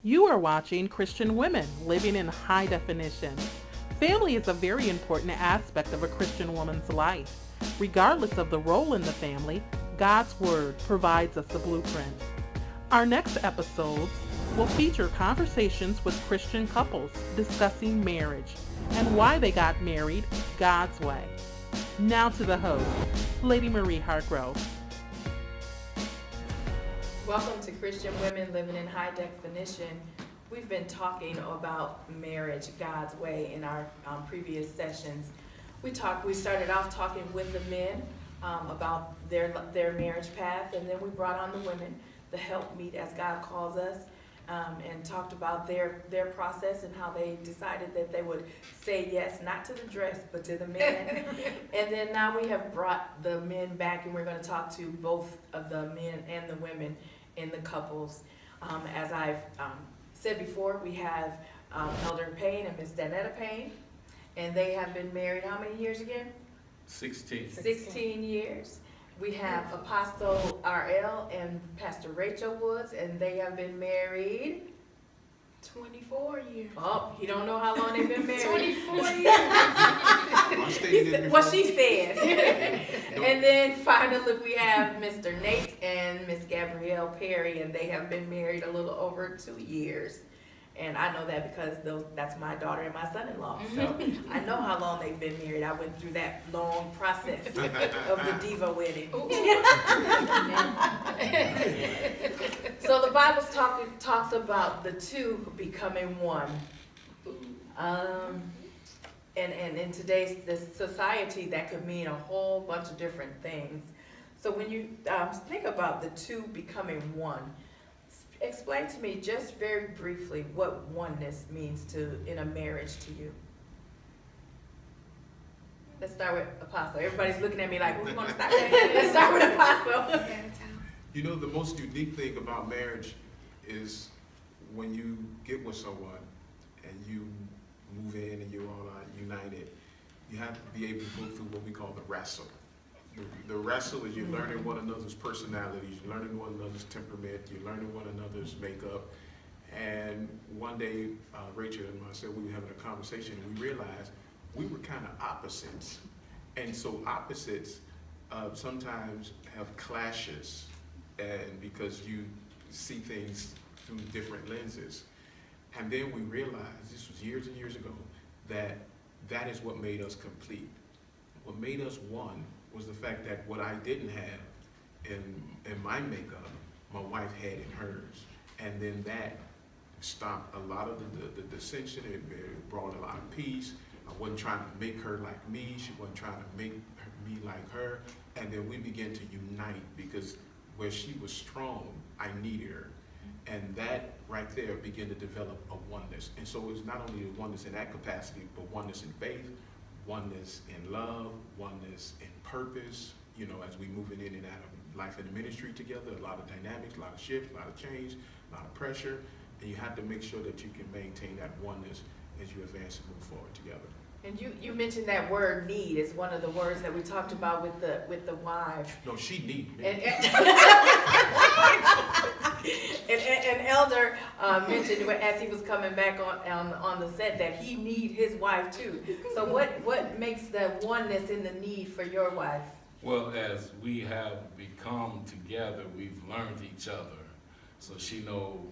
You are watching Christian Women Living in High Definition. Family is a very important aspect of a Christian woman's life. Regardless of the role in the family, God's Word provides us a blueprint. Our next episodes will feature conversations with Christian couples discussing marriage and why they got married God's way. Now to the host, Lady Marie Hargrove. Welcome to Christian Women Living in High Definition. We've been talking about marriage God's way in our previous sessions. We started off talking with the men about their marriage path, and then we brought on the women, the helpmeet as God calls us, and talked about their process and how they decided that they would say yes, not to the dress, but to the men. And then now we have brought the men back, and we're going to talk to both of the men and the women in the couples. As I've said before, we have Elder Payne and Miss Danetta Payne, and they have been married how many years again? 16 years. We have Apostle R.L. and Pastor Rachel Woods, and they have been married 24 years. Oh, you don't know how long they've been married. 24 years. What she said. And then finally we have Mr. Nate and Miss Gabrielle Perry, and they have been married a little over 2 years. And I know that because that's my daughter and my son-in-law. So I know how long they've been married. I went through that long process of the diva wedding. So the Bible talks about the two becoming one. And in today's society, that could mean a whole bunch of different things. So when you think about the two becoming one, explain to me just very briefly what oneness means in a marriage to you. Let's start with Apostle. Everybody's looking at me like, who we want to start with? Let's start with Apostle. You know, the most unique thing about marriage is when you get with someone and you move in and you all are united, you have to be able to go through what we call the wrestle. The wrestle is you're learning one another's personalities, you're learning one another's temperament, you're learning one another's makeup. And one day, Rachel and myself, we were having a conversation, and we realized we were kind of opposites. And so opposites sometimes have clashes, and because you see things through different lenses. And then we realized, this was years and years ago, that is what made us complete. What made us one was the fact that what I didn't have in my makeup, my wife had in hers. And then that stopped a lot of the dissension. It brought a lot of peace. I wasn't trying to make her like me. She wasn't trying to make me like her. And then we began to unite because where she was strong, I needed her. And that right there began to develop a oneness. And so it's not only a oneness in that capacity, but oneness in faith, oneness in love, oneness in purpose, you know, as we moving in and out of life and ministry together, a lot of dynamics, a lot of shifts, a lot of change, a lot of pressure, and you have to make sure that you can maintain that oneness as you advance and move forward together. And you mentioned that word need is one of the words that we talked about with the wives. No, she needed me. And Elder mentioned as he was coming back on the set that he need his wife too. So what makes the oneness in the need for your wife? Well, as we have become together, we've learned each other. So she know,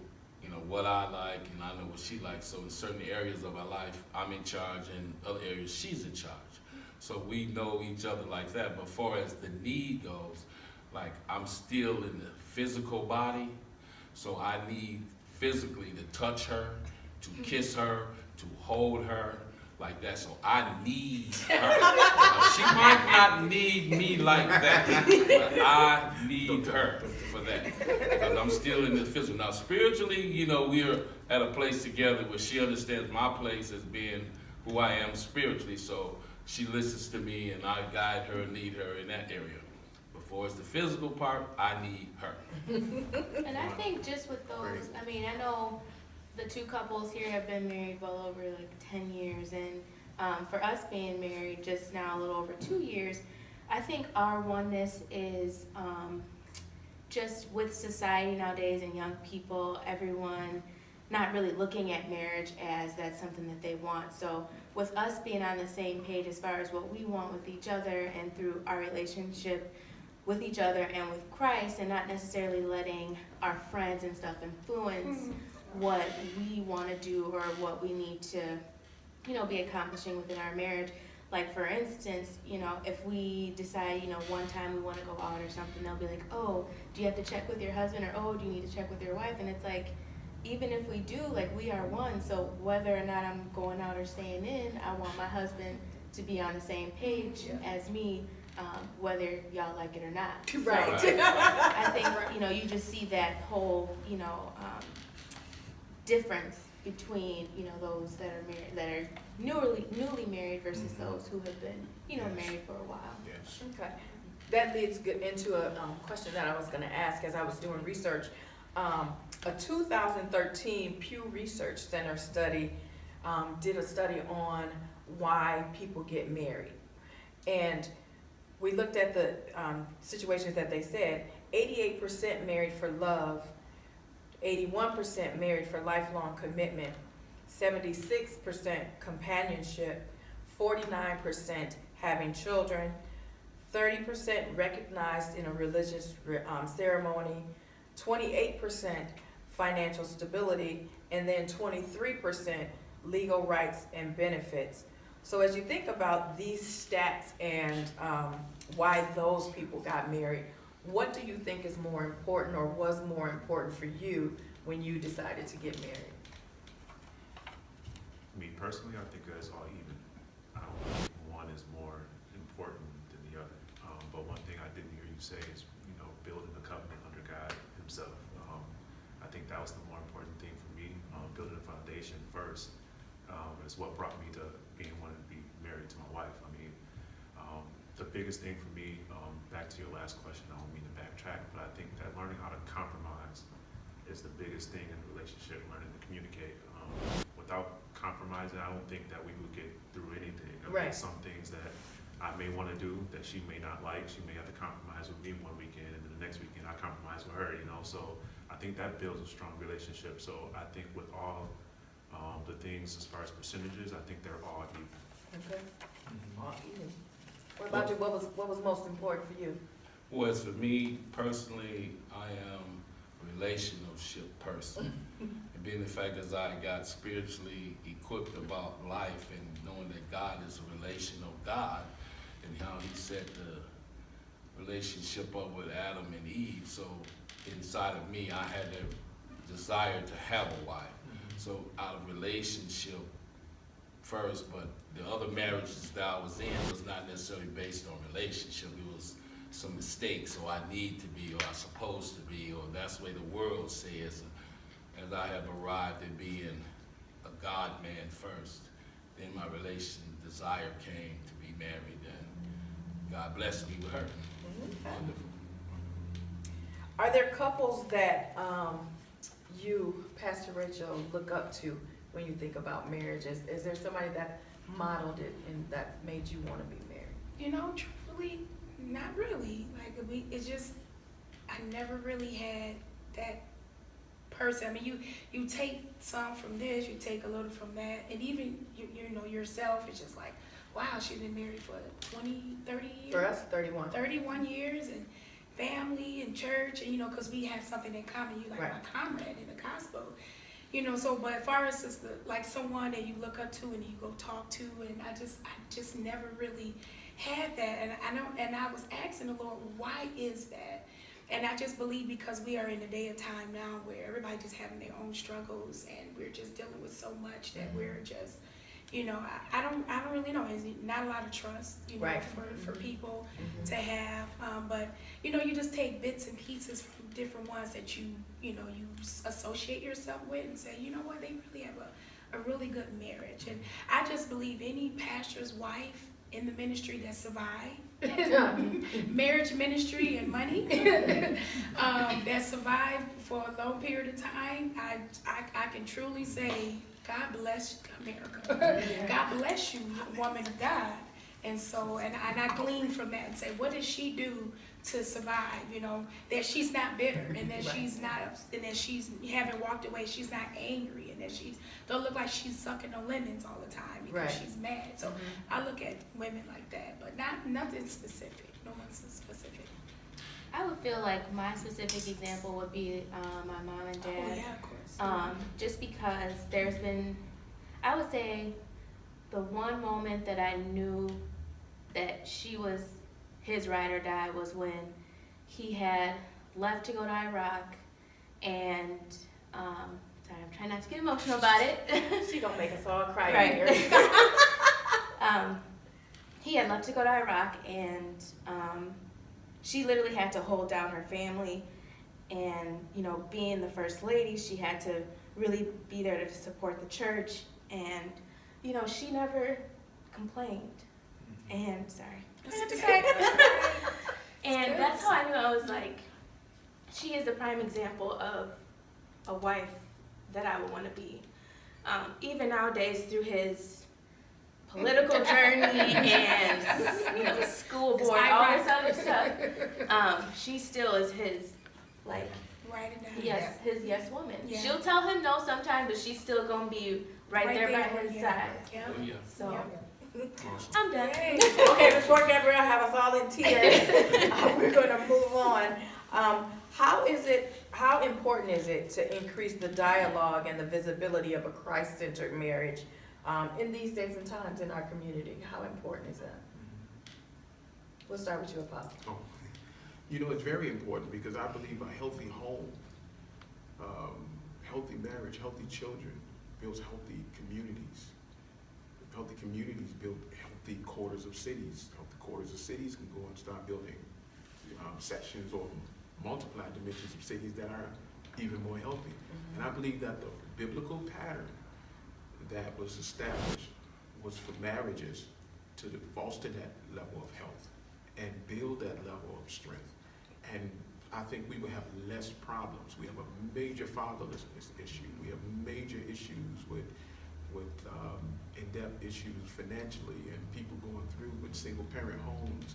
what I like, and I know what she likes. So in certain areas of our life, I'm in charge, and other areas she's in charge. So we know each other like that. But far as the need goes, like I'm still in the physical body, so I need physically to touch her, to kiss her, to hold her, like that. So I need her. Now, she might not need me like that, but I need her for that. Because I'm still in the physical. Now spiritually, we are at a place together where she understands my place as being who I am spiritually. So she listens to me and I guide her and lead her in that area. Before it's the physical part, I need her. And I think just with those, I know the two couples here have been married well over 10 years, and for us being married just now a little over 2 years, I think our oneness is just with society nowadays and young people, everyone not really looking at marriage as that's something that they want. So with us being on the same page as far as what we want with each other and through our relationship with each other and with Christ, and not necessarily letting our friends and stuff influence what we want to do or what we need to, be accomplishing within our marriage. Like, for instance, if we decide, one time we want to go out or something, they'll be like, oh, do you have to check with your husband? Or, oh, do you need to check with your wife? And it's like, even if we do, like, we are one. So whether or not I'm going out or staying in, I want my husband to be on the same page as me, whether y'all like it or not. Right. So, I think, you just see that whole, difference between, those that are married, that are newly married versus those who have been, married for a while. Yes. Okay. That leads into a question that I was going to ask as I was doing research. A 2013 Pew Research Center study did a study on why people get married. And we looked at the situations that they said. 88% married for love, 81% married for lifelong commitment, 76% companionship, 49% having children, 30% recognized in a religious ceremony, 28% financial stability, and then 23% legal rights and benefits. So as you think about these stats and why those people got married, what do you think is more important or was more important for you when you decided to get married? Me personally, I think it's all even. I don't think one is more important than the other. But one thing I didn't hear you say is, building a covenant under God Himself. I think that was the more important thing for me. Building a foundation first is what brought me to being wanting to be married to my wife. I mean, the biggest thing for me, back to your last question, I don't mean to backtrack, but I think that learning how to compromise is the biggest thing in a relationship, learning to communicate. Without compromising, I don't think that we would get through anything. Right. Some things that I may want to do that she may not like, she may have to compromise with me one weekend, and then the next weekend I compromise with her, So I think that builds a strong relationship. So I think with all the things as far as percentages, I think they're all even. Okay. All even. What about you? What was most important for you? Well, as for me personally, I am a relationship person. And being the fact that I got spiritually equipped about life and knowing that God is a relational God and how He set the relationship up with Adam and Eve. So inside of me, I had the desire to have a wife. So out of relationship first, but the other marriages that I was in was not necessarily based on relationship. It was some mistakes, or I need to be, or I'm supposed to be, or that's the way the world says. As I have arrived at being a God man first, then my desire came to be married, and God blessed me with her. Wonderful. Are there couples that you, Pastor Rachel, look up to when you think about marriage? Is there somebody that modeled it and that made you want to be married? Truthfully, not really. It's just, I never really had that person. I mean, you take some from this, you take a little from that, and even, yourself, it's just like, wow, she's been married for 20, 30 years? For us, 31. 31 years, and family and church, and, because we have something in common. You like Right. my comrade in the gospel. But as far as just like someone that you look up to and you go talk to, and I just never really had that, and I was asking the Lord, why is that? And I just believe because we are in a day of time now where everybody just having their own struggles, and we're just dealing with so much that we're just, I don't really know. It's not a lot of trust, Right. for people to have, but you just take bits and pieces from different ones that you associate yourself with and say, you know what, they really have a really good marriage. And I just believe any pastor's wife in the ministry that survived marriage, ministry, and money that survived for a long period of time, I can truly say, God bless America. God bless you, woman of God. And so, and I glean from that and say, what did she do to survive, you know, that she's not bitter and that Right. she's not, and that she's having walked away, she's not angry, and that she's, don't look like she's sucking no lemons all the time because Right. she's mad. So Mhm. I look at women like that, but nothing specific, no one's specific. I would feel like my specific example would be my mom and Oh, dad. yeah, of course. Just because there's been, I would say, the one moment that I knew that she was his ride or die was when he had left to go to Iraq, and sorry, I'm trying not to get emotional about it. She gonna make us all cry Right. here. He had left to go to Iraq, and she literally had to hold down her family. And, you know, being the first lady, she had to really be there to support the church. And, you know, she never complained. And, sorry. That's okay. And that's how I knew. I was like, she is the prime example of a wife that I would want to be. Even nowadays, through his political journey and, you know, school board, all this other stuff, she still is his, like, Write it down. yes, his yes woman. Yeah. She'll tell him no sometimes, but she's still gonna be right there by his yeah. side. Yeah. Oh, yeah. So, Yeah. I'm done. Hey. Okay, before Gabrielle have us all in tears, we're gonna move on. How important is it to increase the dialogue and the visibility of a Christ-centered marriage in these days and times in our community? How important is that? We'll start with you, Apostle. Oh, you know, it's very important because I believe a healthy home, healthy marriage, healthy children builds healthy communities. Healthy communities build healthy quarters of cities. Healthy quarters of cities can go and start building sections or multiply dimensions of cities that are even more healthy. And I believe that the biblical pattern that was established was for marriages to foster that level of health and build that level of strength. And I think we would have less problems. We have a major fatherlessness issue. We have major issues with in-depth issues financially and people going through with single-parent homes.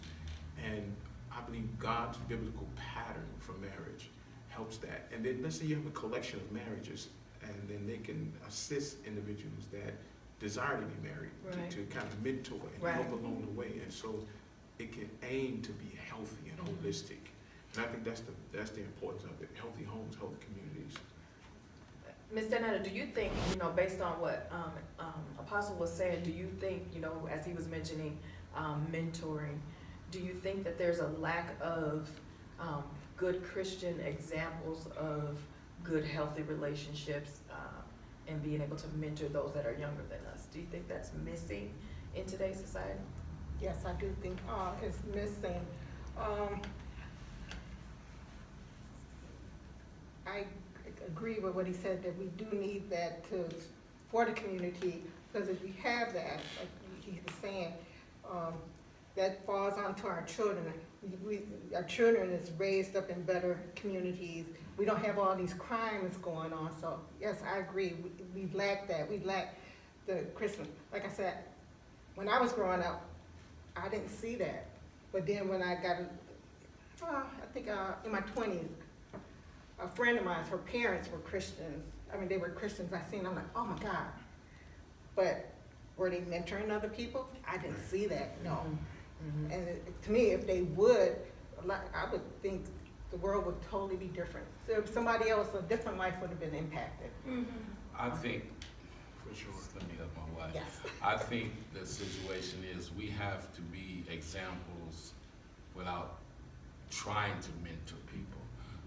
And I believe God's biblical pattern for marriage helps that. And then let's say you have a collection of marriages, and then they can assist individuals that desire to be married Right. to kind of mentor and Right. help along the way. And so it can aim to be healthy and holistic. And I think that's the importance of it. Healthy homes, healthy communities. Ms. Danetta, do you think, you know, based on what Apostle was saying, do you think, you know, as he was mentioning mentoring, do you think that there's a lack of good Christian examples of good, healthy relationships and being able to mentor those that are younger than us? Do you think that's missing in today's society? Yes, I do think it's missing. I agree with what he said, that we do need that for the community, because if we have that, like he was saying, that falls onto our children. Our children is raised up in better communities. We don't have all these crimes going on. So yes, I agree. We lack that. We lack the Christian. Like I said, when I was growing up, I didn't see that. But then when I got, I think in my 20s, a friend of mine, her parents were Christians. I mean, they were Christians. I seen them, I'm like, oh my God. But were they mentoring other people? I didn't see that, no. Mm-hmm. And to me, if they would, I would think the world would totally be different. So if somebody else, a different life would have been impacted. I think, For sure. let me help my wife. Yes. I think the situation is we have to be examples without trying to mentor people.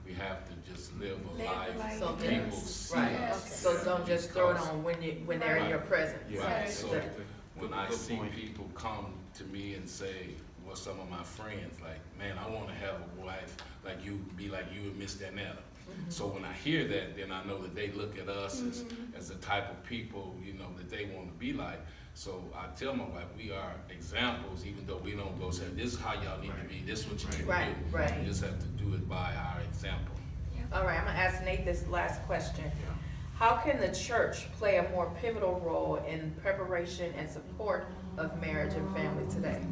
We have to just live a life So people then- see right. us. So don't just throw it Because- on when they're in your presence. Right, Right. so Exactly. when I Good see point. people come to me and say, well, some of my friends, like, man, I wanna have a wife like you, be like you and Miss Danetta. So when I hear that, then I know that they look at us as the type of people, you know, that they wanna be like. So I tell my wife, we are examples, even though we don't go say, this is how y'all need to be, this is what you need to do. Right, right. You just have to do it by our example. All right, I'm gonna ask Nate this last question. Yeah. How can the church play a more pivotal role in preparation and support of marriage and family today?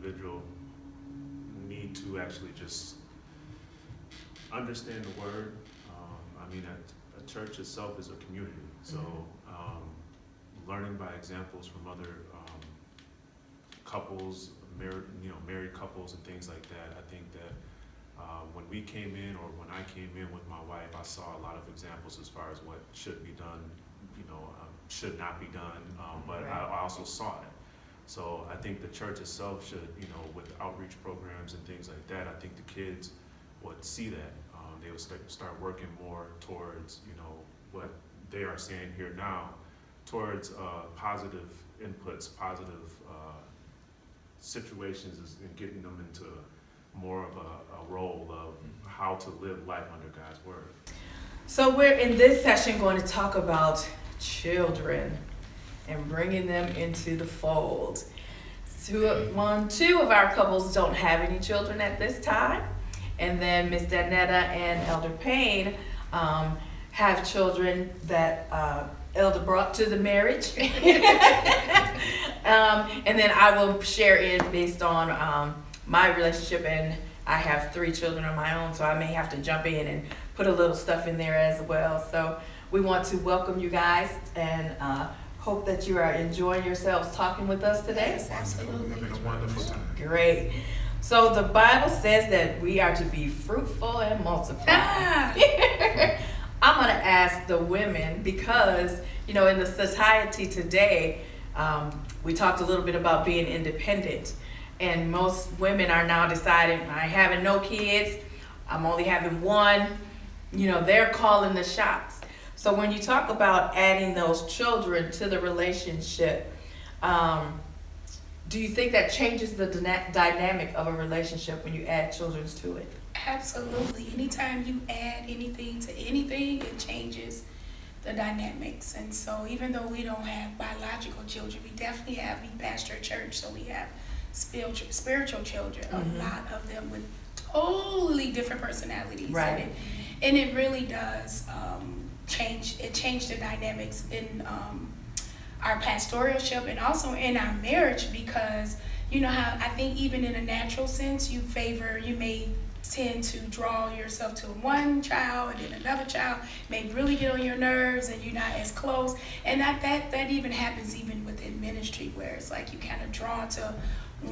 individual need to actually just understand the word. I mean, a church itself is a community, so learning by examples from other couples, married couples and things like that. I think that when we came in, or when I came in with my wife, I saw a lot of examples as far as what should be done, should not be done, but I also saw it. So I think the church itself should, with outreach programs and things like that, I think the kids would see that. They would start working more towards, what they are saying here now, towards positive inputs, positive situations, and getting them into more of a role of how to live life under God's word. So we're in this session going to talk about children and bringing them into the fold. Two of our couples don't have any children at this time, and then Miss Danetta and Elder Payne have children that Elder brought to the marriage. And then I will share in based on my relationship, and I have 3 children of my own, so I may have to jump in and put a little stuff in there as well. So we want to welcome you guys and hope that you are enjoying yourselves talking with us today. Yes, absolutely. Having a wonderful time. Great. So the Bible says that we are to be fruitful and multiply. I'm going to ask the women because, in the society today, we talked a little bit about being independent. And most women are now deciding, I ain't having no kids, I'm only having one. They're calling the shots. So when you talk about adding those children to the relationship, do you think that changes the dynamic of a relationship when you add children to it? Absolutely. Anytime you add anything to anything, it changes the dynamics. And so even though we don't have biological children, we pastor a church, so we have spiritual children, Mm-hmm. a lot of them with totally different personalities. Right. And it really does change the dynamics in our pastoralship and also in our marriage, because how I think even in a natural sense you may tend to draw yourself to one child, and then another child may really get on your nerves and you're not as close. And that even happens even within ministry, where it's like you kind of draw to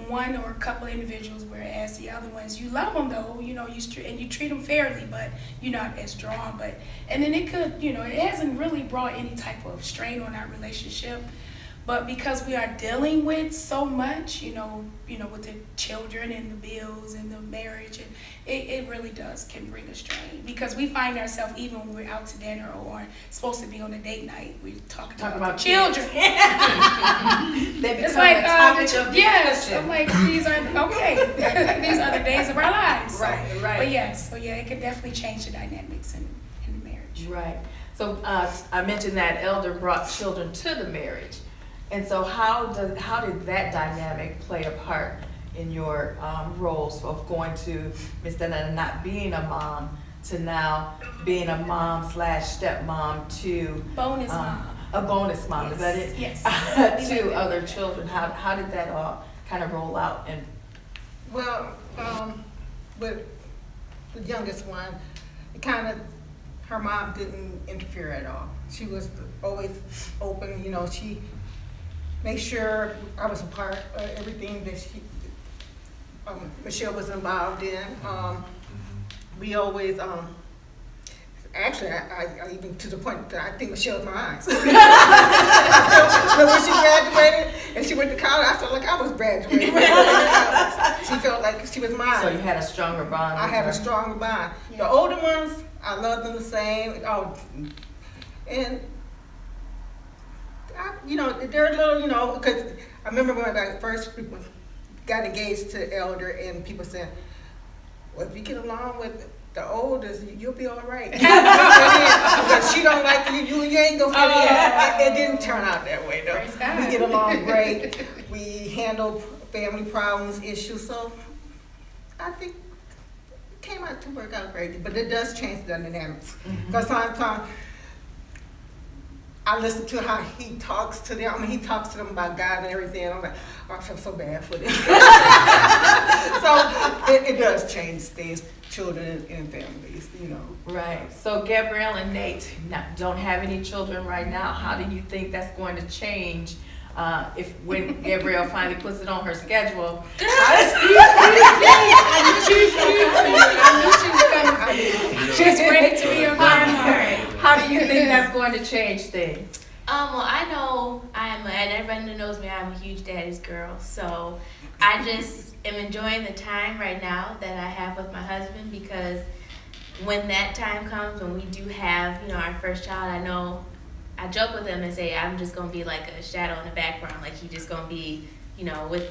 one or a couple of individuals, whereas the other ones, you love them though, you treat them fairly, but you're not as drawn. And then it could, it hasn't really brought any type of strain on our relationship. But because we are dealing with so much, with the children and the bills and the marriage, and it really can bring a strain. Because we find ourselves, even when we're out to dinner or supposed to be on a date night, we're talking about children. It's like yes, I'm like, these are the days of our lives. So, Right. But yes, so yeah, it can definitely change the dynamics in the marriage. Right. So I mentioned that Elder brought children to the marriage. And so how did that dynamic play a part in your roles of going to Miss Danetta, not being a mom, to now being a mom / stepmom to Bonus mom. a bonus mom? Yes. Is that it? Yes. To other children. How did that all kind of roll out? And Well, with the youngest one, her mom didn't interfere at all. She was always open, she made sure I was a part of everything that Michelle was involved in. We always, actually, I even to the point that I think Michelle's my aunt. But when she graduated and she went to college, I felt like I was graduating. She felt like she was mine. so you had a stronger bond. I with have her. a stronger bond. Yeah. The older ones, I love them the same. And they're a little, because I remember when I first got engaged to Elder, and people said, well, if you get along with the oldest, you'll be all right. Because she don't like you ain't gonna fit in. It didn't turn out that way though. Praise God. We get along great. We handle family problems, issues. So I think it came out to work out great. But it does change the dynamics. Because sometimes I listen to how he talks to them. I mean, he talks to them about God and everything. And I'm like, oh, I feel so bad for them. So it does change things, children and families, you know. Right. So Gabrielle and Nate don't have any children right now. How do you think that's going to change if when Gabrielle finally puts it on her schedule? She's ready to be your grandma. How do you think that's going to change things? Well, I know and everybody who knows me, I'm a huge daddy's girl. So I just am enjoying the time right now that I have with my husband, because when that time comes, when we do have, our first child, I joke with him and say, I'm just going to be like a shadow in the background. Like, he's just going to be, with,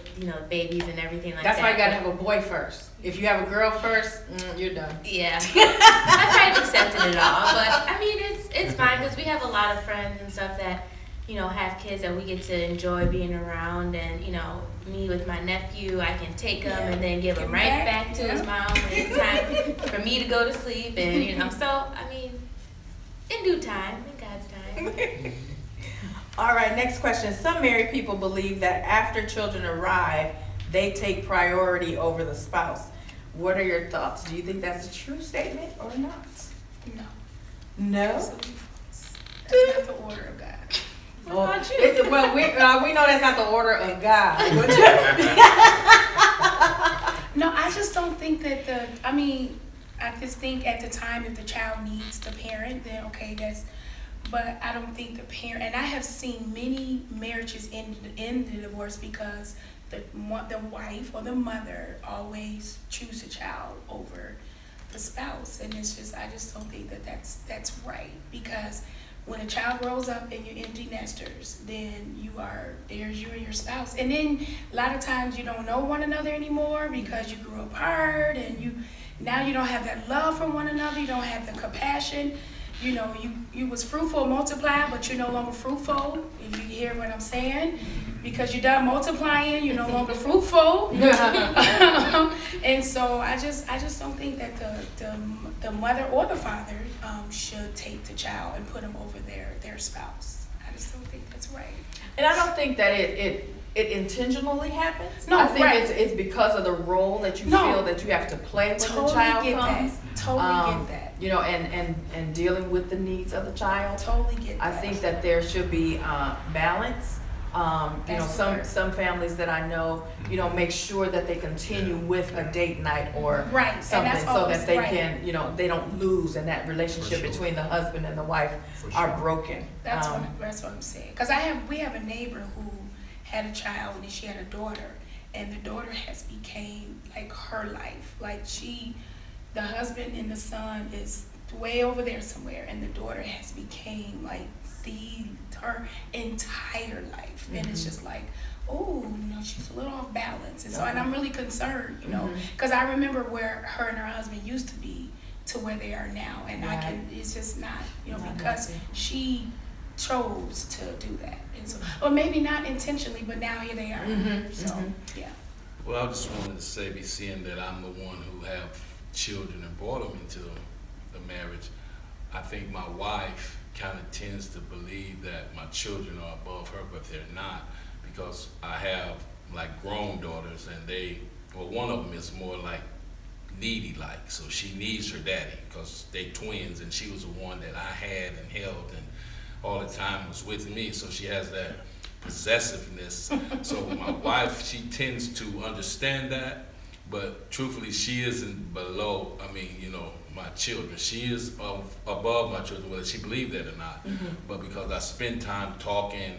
babies and everything like that. That's why you got to have a boy first. If you have a girl first, you're done. Yeah. I've kind of accepted it all, but I mean, it's fine because we have a lot of friends and stuff that, have kids that we get to enjoy being around, and, me with my nephew, I can take him and then give him right back to his mom when it's time for me to go to sleep, and, so, I mean, in due time, in God's time. All right, next question. Some married people believe that after children arrive, they take priority over the spouse. What are your thoughts? Do you think that's a true statement or not? No. No? Absolutely false. That's not the order of God. What about you? Well, we know that's not the order of God. No, I just don't think that I just think at the time if the child needs the parent, then okay, but I don't think the parent, and I have seen many marriages end the divorce because the wife or the mother always choose a child over the spouse, and it's just, I just don't think that that's right, because when a child grows up and you're empty nesters, then there's you and your spouse, and then a lot of times you don't know one another anymore because you grew apart, and now you don't have that love for one another, you don't have the compassion. You was fruitful, multiplied, but you're no longer fruitful, if you hear what I'm saying, because you're done multiplying, you're no longer fruitful. And so I just don't think that the mother or the father should take the child and put him over their spouse. I just don't think that's right. And I don't think that it intentionally happens. No, I think right. it's because of the role that you feel that you have to play when Totally the child get comes. that. Totally get that. And dealing with the needs of the child. Totally get that. I think that there should be balance. Some families that I know, make sure that they continue with a date night or right. something, so that they right. can, they don't lose, and that relationship between the husband and the wife are broken. That's what I'm saying. Because we have a neighbor who had a child and she had a daughter, and the daughter has became like her life. Like the husband and the son is way over there somewhere, and the daughter has became like her entire life. Mm-hmm. And it's just like, oh, she's a little off balance. And so, and I'm really concerned, because I remember where her and her husband used to be to where they are now. And it's just not, because she chose to do that. And so, or maybe not intentionally, but now here they are. Mm-hmm. So, yeah. Well, I just wanted to say, seeing that I'm the one who have children and brought them into the marriage, I think my wife kind of tends to believe that my children are above her, but they're not, because I have like grown daughters, and one of them is more like needy, like, so she needs her daddy because they twins, and she was the one that I had and held and all the time was with me, so she has that possessiveness. So my wife, she tends to understand that, but truthfully, she isn't below, my children. She is above my children, whether she believes that or not. Mm-hmm. But because I spend time talking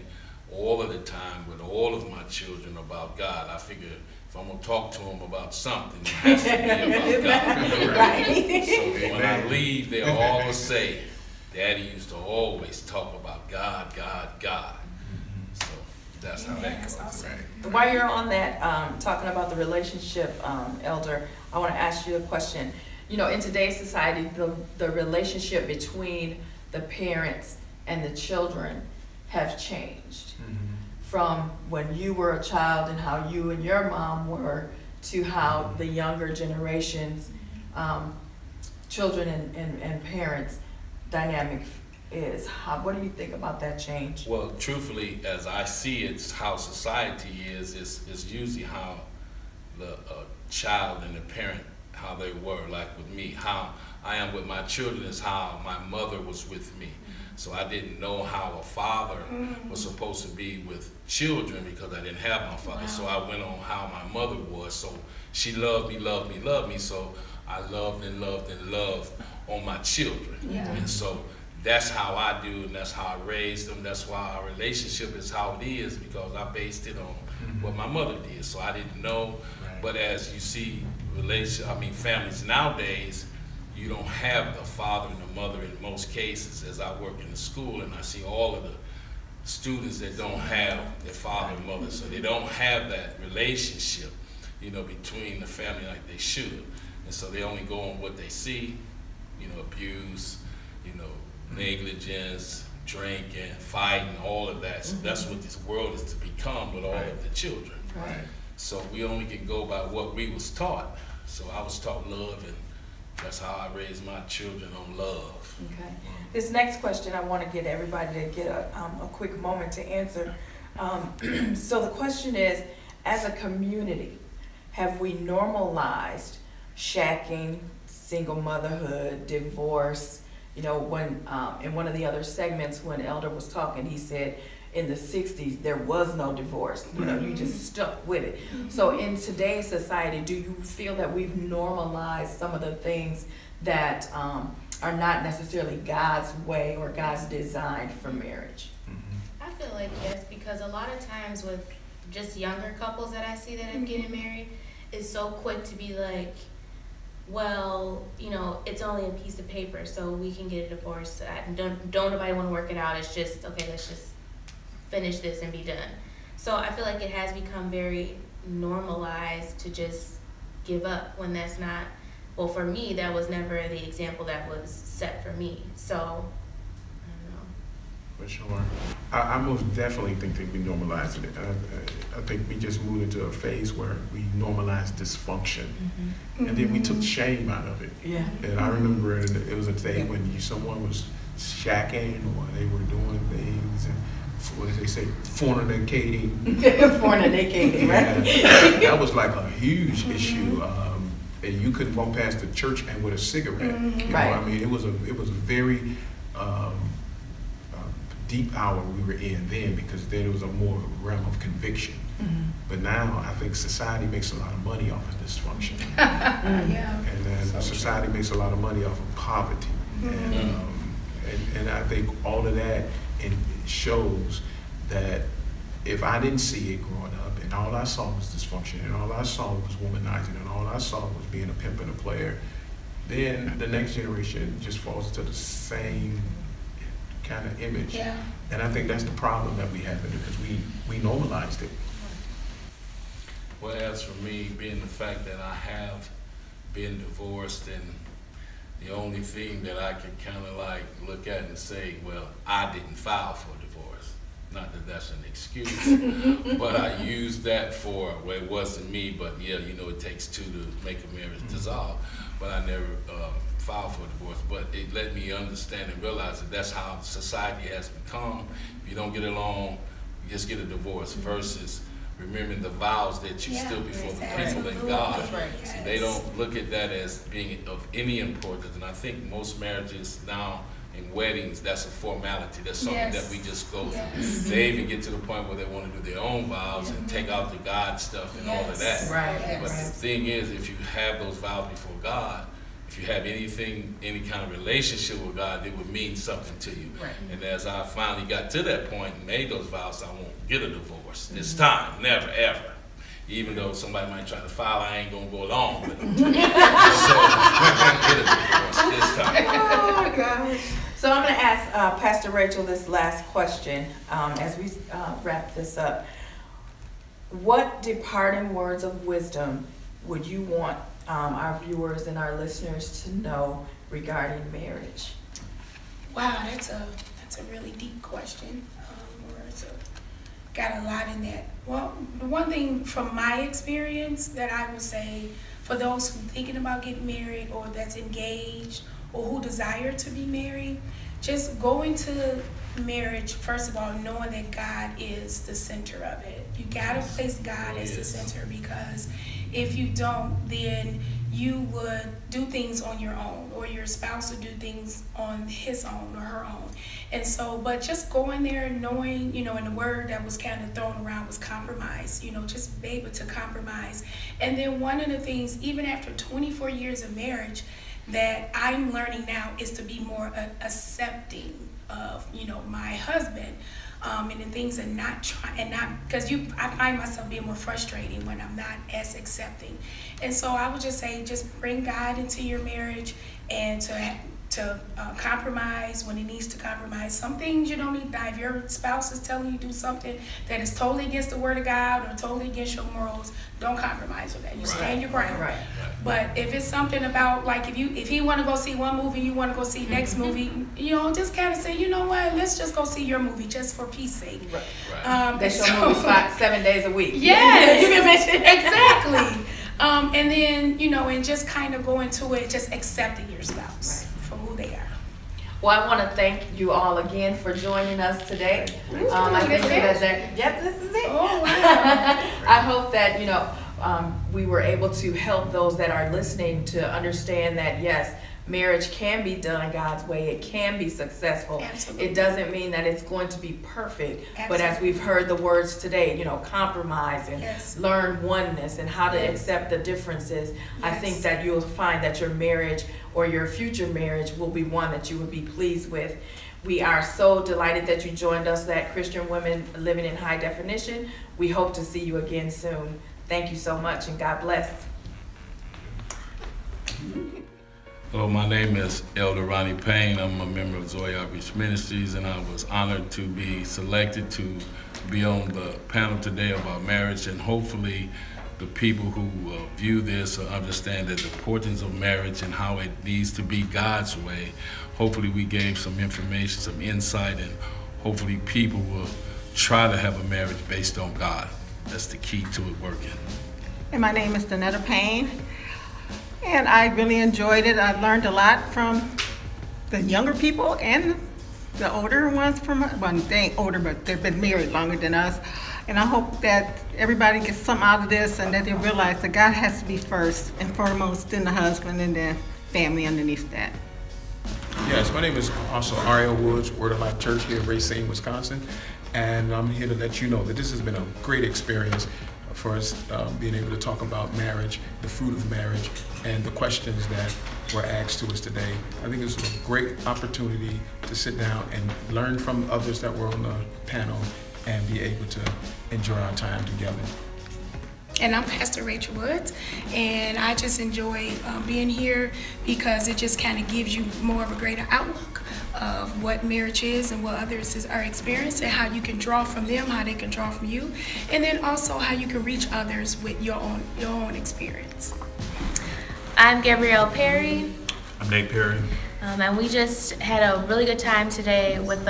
all of the time with all of my children about God, I figure if I'm going to talk to them about something, it has to be about God. Right? So when I leave, they'll always say, Daddy used to always talk about God, God, God. So that's how that goes. Awesome. Right. While you're on that, talking about the relationship, Elder, I want to ask you a question. In today's society, the relationship between the parents and the children have changed. Mm-hmm. From when you were a child and how you and your mom were, to how the younger generations, children and parents dynamic is. What do you think about that change? Well, truthfully, as I see it, how society is usually how the child and the parent, how they were. Like with me, how I am with my children is how my mother was with me. So I didn't know how a father was supposed to be with children because I didn't have my father. Wow. So I went on how my mother was. So she loved me. So I loved on my children. Yeah. And so that's how I do, and that's how I raised them. That's why our relationship is how it is, because I based it on what my mother did. So I didn't know. Right. But as you see families nowadays, you don't have the father and the mother in most cases. As I work in the school and I see all of the students that don't have their father and mother, so they don't have that relationship, between the family like they should. And so they only go on what they see, abuse, negligence, drinking, fighting, all of that. So that's what this world is to become with all of the children. Right. So we only can go by what we was taught. So I was taught love, and that's how I raised my children, on love. Okay. This next question, I want to get everybody to get a quick moment to answer. So the question is, as a community, have we normalized shacking, single motherhood, divorce? When in one of the other segments when Elder was talking, he said in the 60s there was no divorce. You just stuck with it. So in today's society, do you feel that we've normalized some of the things that are not necessarily God's way or God's design for marriage? I feel like yes, because a lot of times with just younger couples that I see that are getting married, is so quick to be like, well, it's only a piece of paper, so we can get a divorce. Don't nobody want to work it out. It's just, okay, let's just finish this and be done. So I feel like it has become very normalized to just give up when that's not, well, for me, that was never the example that was set for me. So, I don't know. For sure. I most definitely think that we normalized it. I think we just moved into a phase where we normalized dysfunction. And then we took shame out of it. Yeah. And I remember it was a day when someone was shacking, or they were doing things, and what did they say? Fornicating. Fornicating, right? That was like a huge issue. And you couldn't walk past the church and with a cigarette. Right. It was a very deep hour we were in then, because then it was a more realm of conviction. But now I think society makes a lot of money off of dysfunction. Yeah. And then society makes a lot of money off of poverty. And I think all of that shows that if I didn't see it growing up, and all I saw was dysfunction, and all I saw was womanizing, and all I saw was being a pimp and a player, then the next generation just falls into the same kind of image. Yeah. And I think that's the problem that we have, because we normalized it. Well, as for me, being the fact that I have been divorced, and the only thing that I can kind of like look at and say, well, I didn't file for divorce. Not that that's an excuse, but I use that for, well, it wasn't me, but yeah, it takes two to make a marriage dissolve. But I never filed for divorce. But it let me understand and realize that that's how society has become. If you don't get along, you just get a divorce, versus remembering the vows that you stood before the people and God. See, they don't look at that as being of any importance. And I think most marriages now, in weddings, that's a formality. That's something that we just go through. They even get to the point where they want to do their own vows and take out the God stuff and all of that. Right. But the thing is, if you have those vows before God, if you have any kind of relationship with God, it would mean something to you. Right. And as I finally got to that point and made those vows, I won't get a divorce this time, never, ever. Even though somebody might try to file, I ain't gonna go along with them. So I'm gonna get a divorce this time. Oh my gosh. So I'm gonna ask Pastor Rachel this last question as we wrap this up. What departing words of wisdom would you want our viewers and our listeners to know regarding marriage? Wow, that's a really deep question. Got a lot in that. Well, the one thing from my experience that I would say for those who are thinking about getting married, or that's engaged, or who desire to be married, just go into marriage, first of all, knowing that God is the center of it. You gotta place God as the center, because if you don't, then you would do things on your own, or your spouse would do things on his own or her own. And so, but just going there knowing, and the word that was kind of thrown around was compromise, just be able to compromise. And then one of the things, even after 24 years of marriage, that I'm learning now is to be more accepting of, my husband, and the things, and not because I find myself being more frustrating when I'm not as accepting. And so I would just say, just bring God into your marriage, and to compromise when he needs to compromise. Some things you don't need. Now, if your spouse is telling you to do something that is totally against the word of God or totally against your morals, don't compromise with that. You stand your ground. Right. But if it's something about, like, if he want to go see one movie, you want to go see next movie, just kind of say, you know what, let's just go see your movie just for peace sake. Right. They show movies 7 days a week. Yes, exactly. And then, and just kind of go into it, just accepting your spouse for who they are. Well, I want to thank you all again for joining us today. I think yep, this is it. Oh, wow. I hope that, we were able to help those that are listening to understand that, yes, marriage can be done God's way. It can be successful. Absolutely. It doesn't mean that it's going to be perfect. Absolutely. But as we've heard the words today, compromise and Yes. learn oneness and how to Yes. accept the differences. I Yes. think that you'll find that your marriage or your future marriage will be one that you would be pleased with. We are so delighted that you joined us at Christian Women Living in High Definition. We hope to see you again soon. Thank you so much, and God bless. Hello, my name is Elder Ronnie Payne. I'm a member of Zoe Outreach Ministries, and I was honored to be selected to be on the panel today about marriage. And hopefully the people who view this understand the importance of marriage and how it needs to be God's way. Hopefully we gave some information, some insight, and hopefully people will try to have a marriage based on God. That's the key to it working. And my name is Donetta Payne, and I really enjoyed it. I learned a lot from the younger people and the older ones they ain't older, but they've been married longer than us. And I hope that everybody gets something out of this, and that they realize that God has to be first and foremost, then the husband, and then family underneath that. Yes, my name is also Ariel Woods, Word of Life Church here in Racine, Wisconsin. And I'm here to let you know that this has been a great experience for us being able to talk about marriage, the fruit of marriage, and the questions that were asked to us today. I think it's a great opportunity to sit down and learn from others that were on the panel and be able to enjoy our time together. And I'm Pastor Rachel Woods, and I just enjoy being here because it just kind of gives you more of a greater outlook of what marriage is and what others are experiencing, how you can draw from them, how they can draw from you, and then also how you can reach others with your own experience. I'm Gabrielle Perry, I'm Nate Perry. and we just had a really good time today with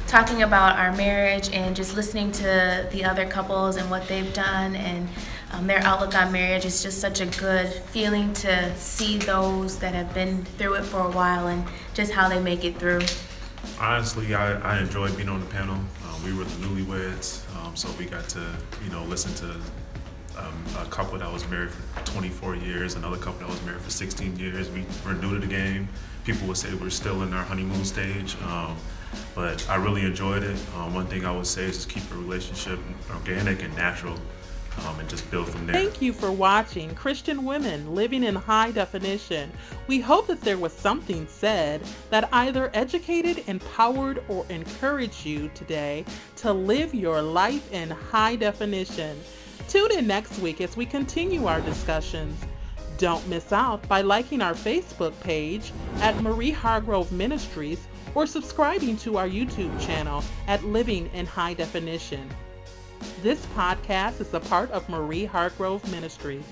talking about our marriage and just listening to the other couples and what they've done and their outlook on marriage. Is just such a good feeling to see those that have been through it for a while and just how they make it through. Honestly, I enjoyed being on the panel. We were the newlyweds, so we got to, listen to a couple that was married for 24 years, another couple that was married for 16 years. We were new to the game. People would say we're still in our honeymoon stage, but I really enjoyed it. One thing I would say is just keep a relationship organic and natural, and just build from there. Thank you for watching Christian Women Living in High Definition. We hope that there was something said that either educated, empowered, or encouraged you today to live your life in high definition. Tune in next week as we continue our discussions. Don't miss out by liking our Facebook page at Marie Hargrove Ministries or subscribing to our YouTube channel at Living in High Definition. This podcast is a part of Marie Hargrove Ministries.